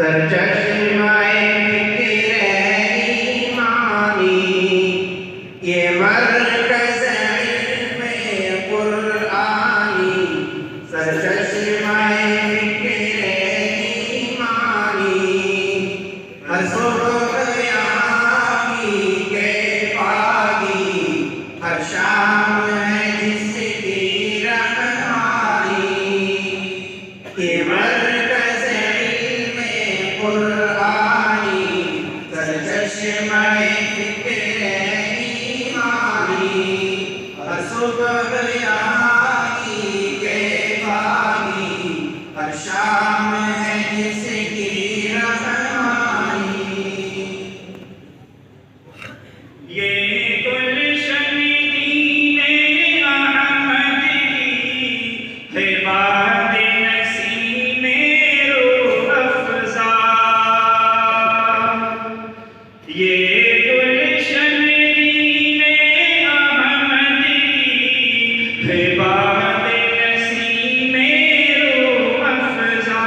سرچشمہ فکر ایمانی، یہ مرکز علم قرآنی، سرچشمہ فکر ایمانی، ہر صبح یہاں کی پاگی، ہر شام ہے جس کی رہنمائی، یہ مرکز علم قرآنی، سرچشمہ فکر ایمانی، ہر صبح یہاں کی پاگی، ہر شام ہے جس کی رہنمائی۔ یہ گلشن دین احمد کی ہے باد نسیم روح افزا، یہ گلشن دین احمد کی ہے باد نسیم روح افزا،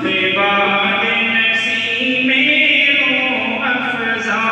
ہے باد نسیم روح افزا،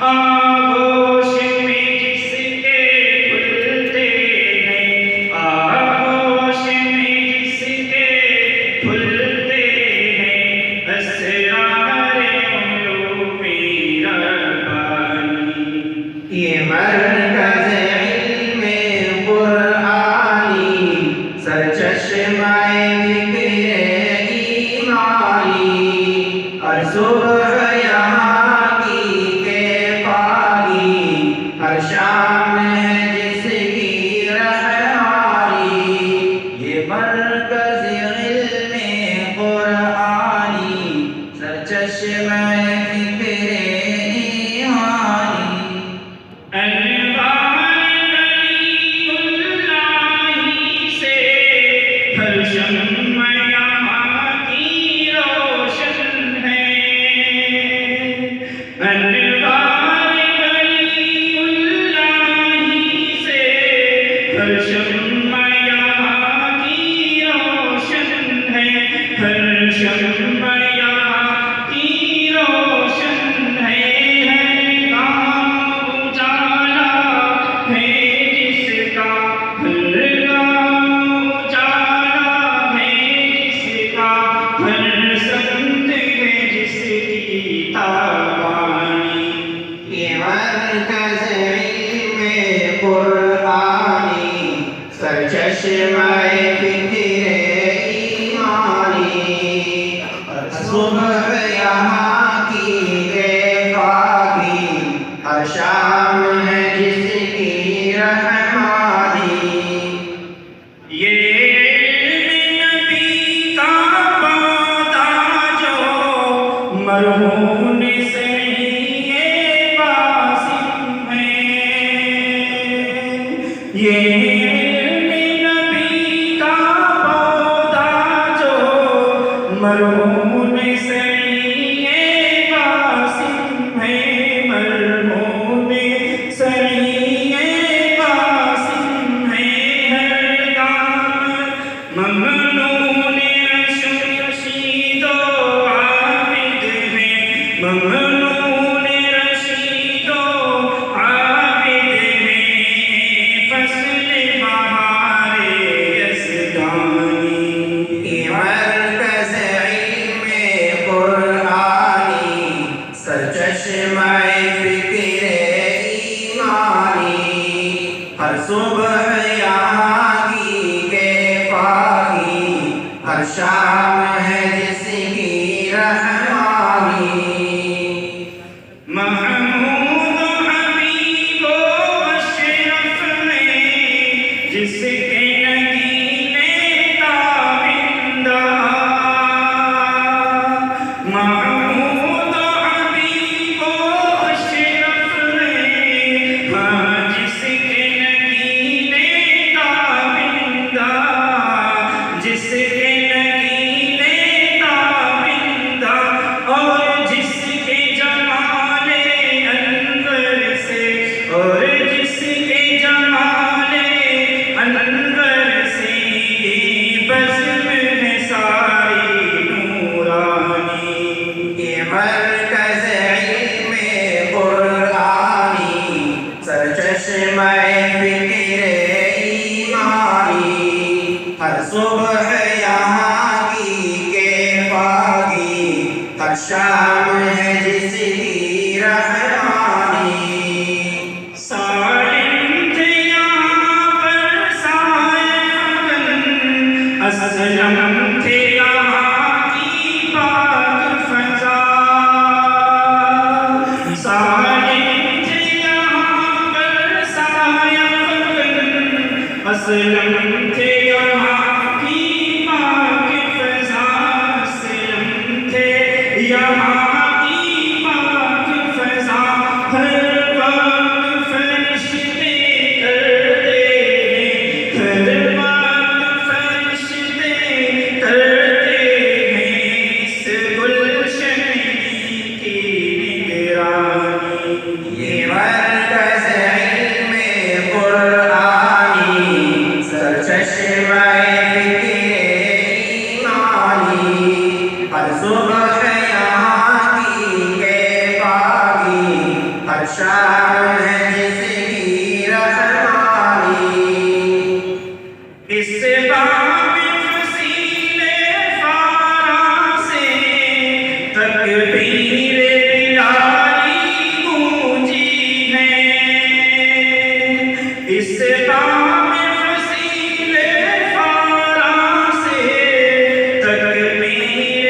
آغوش میں جس کے پھولتے ہیں، آغوش میں جس کے پھولتے ہیں، اسرار علوم ربانی، یہ مرکز علم قرآنی، سرچشمہ فکر ایمانی، ہر صبح یہاں کی پاگی، ہر شام ہے جس کی رہنمائی، یہ مرکز علم قرآنی، سرچشمہ فکر ایمانی۔ انوار ولی اللہ سے ہر شمع یہاں کی روشن ہے، انوار ولی اللہ سے ہر شمع یہاں کی روشن ہے، ہر شمع یہاں کی روشن ہے، ہر گام اجالا ہے جس کا، ہر گام اجالا ہے جس کا، ہر سمت ہے جس کی تابانی، یہ مرکز علم قرآنی، سرچشمہ فکر ایمانی، ہر صبح یہاں کی پاگی، ہر شام ہے جس کی رہنمائی، یہ علم نبی کا پودا جو مرہون سعی قاسم ہے، یہ علم نبی کا پودا جو مرہون سعی قاسم ہے، مرہون سعی قاسم ہے، ہر گام ممنون رشید و عابد ہے، ممنون رشید و عابد ہے، فصل بہار یزدانی، یہ مرکز علم قرآنی، سرچشمہ فکر ایمانی، ہر صبح یہاں کی پاگی، ہر شام ہے جس کی رہنمائی، محمود و حبیب و اشرف میں جس کے نگینے تابندہ، محمود و حبیب و اشرف میں، ہاں جس کے نگینے تابندہ، جس کے نگینے تابندہ، اور جس کے جمال انور سے، اور جس کے جمال انور فکر ایمانی ہر صبح یہاں کی کہ پاکی ہر شام ہے جس کی رحمانی سالم تھے یہاں پر سائے اسلم تھے یہاں کی پاک فضا سالم تھے یہاں پر سایہ اسلم تھے یہاں کی پاک فضا اسلم تھے یہاں کی پاک فضا ہر وقت فرشتے کرتے ہیں ہر وقت فرشتے کرتے ہیں اس گلشن کی نگرانی یہ مرکز علم قرآنی سرچشمہ فکر ایمانی ہر صبح یہاں کی کہ پاکی ہر شام ہے جس کی رحمانی اس باب فصیل فارا سے تکبیر بلالی گونجی ہے اس باب فصیل فارا سے تکبیر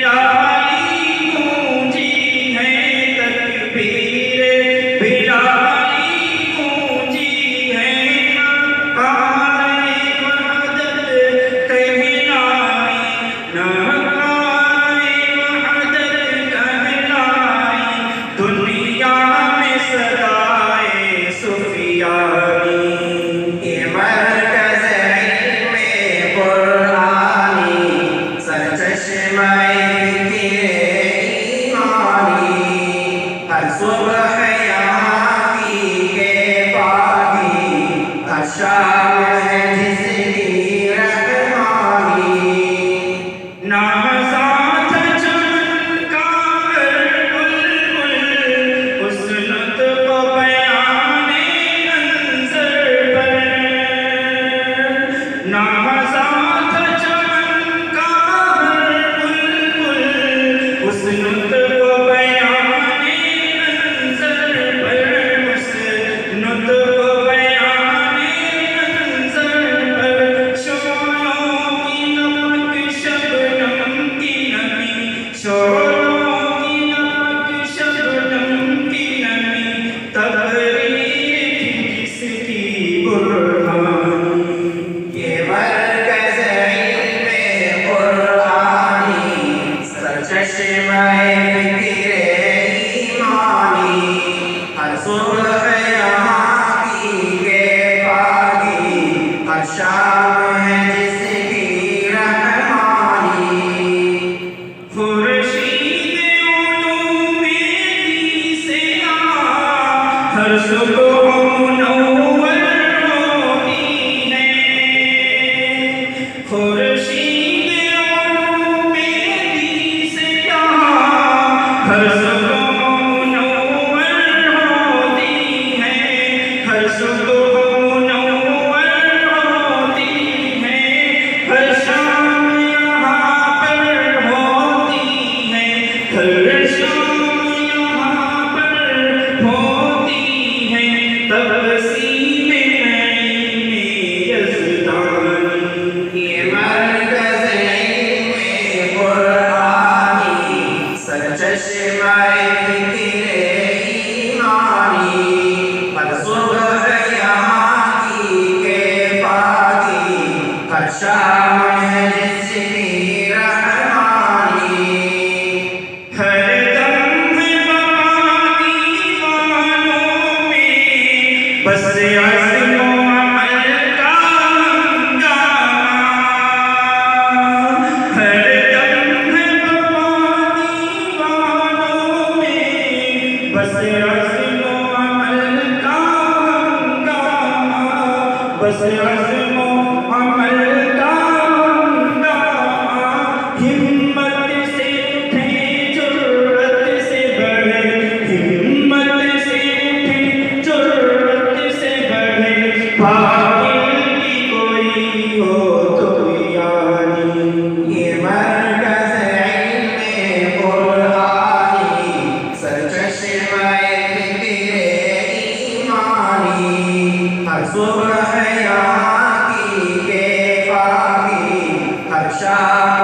بلالی گونجی ہے تکبیر بلالی گونجی ہے نعرۂ وحدت کہلائی نعرۂ وحدت کہلائی دنیا میں صدائے سفیانی یہ مرکز علم قرآنی سرچشمہ فکر ایمانی ہر صبح یہاں کی کہ پاکی ہر شام ہے جس کی رحمانی نامزاد چمن کا بلبل حسنت کو بیان منظر پر نامزاد چمن کا بلبل حسنت کو بیان منظر پر حسنت کو بیان منظر پر شعلوں کی نمک شبنم کی نمی شعلوں کی نمک شبنم کی نمی تقریر تھی جس کی برہانی یہ مرکز علم قرآنی سرچشمہ فکر ایمانی ہر صبح یہاں کی کہ پاکی ہر شام ہے جس کی رحمانی خورشید علوم دی سے ہر صبح منور ہوتی ہے خورشید علوم دی سے ہر صبح منور ہوتی ہے ہر صبح منور ہوتی ہے ہر شام یہاں پر ہوتی ہے ہر شام یہاں پر ہوتی ہے تقسیم نعیم یزدانی یہ مرکز علم قرآنی سرچشمہ فکر ایمانی ہر صبح یہاں کی کہ پاکی ہر شام ہے جس کی رحمانی ہر دم ہے بابا دیوانوں میں بس عزم و عمل کا ہنگامہ ہر دم ہے بابا دیوانوں میں بس عزم و عمل کا ہنگامہ بس عزم و عمل کا ہنگامہ ہمت سے اٹھے جرأت سے بڑھے ہمت سے اٹھے جرأت سے بڑھے باطل کی کوئی ہو تو یاری یہ مرکز علم قرآنی سرچشمہ فکر ایمانی ہر صبح یہاں کی کے پاکی ہر شام